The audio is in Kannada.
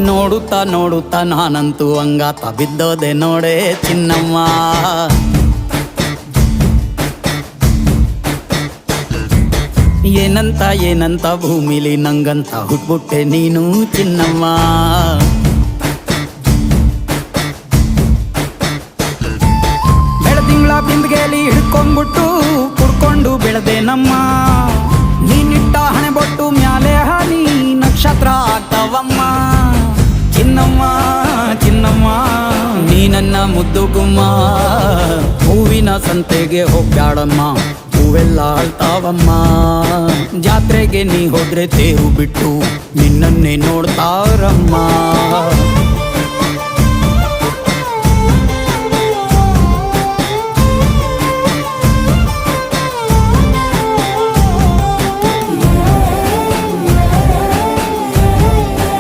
ನೋಡುತ್ತಾ ನೋಡುತ್ತಾ ನಾನಂತೂ ಹಂಗಾತ ಬಿದ್ದೋದೆ ನೋಡೆ ಚಿನ್ನಮ್ಮ. ಏನಂತ ಏನಂತ ಭೂಮಿಲಿ ನಂಗಂತ ಹುಟ್ಬಿಟ್ಟೆ ನೀನು ಚಿನ್ನಮ್ಮ. ಬೆಳದಿಂಗಳ ಬಿಂದಿಗೆಲಿ ಹಿಡ್ಕೊಂಡ್ಬಿಟ್ಟು ಕುಡ್ಕೊಂಡು ಬೆಳೆದೆ ನಮ್ಮ. ನೀನಿಟ್ಟ ಹಣೆ ಬೊಟ್ಟು ಮ್ಯಾಲೆ ಹನಿ ನಕ್ಷತ್ರ ಆಗ್ತಾವಮ್ಮ. ಚಿನ್ನಮ್ಮ ಚಿನ್ನಮ್ಮ ನೀ ನನ್ನ ಮುದ್ದು ಗುಮ್ಮ. ಹೂವಿನ ಸಂತೆಗೆ ಹೋಗ್ಯಾಡಮ್ಮ, ಹೂವೆಲ್ಲ ಅಳ್ತಾವಮ್ಮ. ಜಾತ್ರೆಗೆ ನೀ ಹೋದ್ರೆ ತೇರು ಬಿಟ್ಟು ನಿನ್ನನ್ನೇ ನೋಡ್ತಾರಮ್ಮ.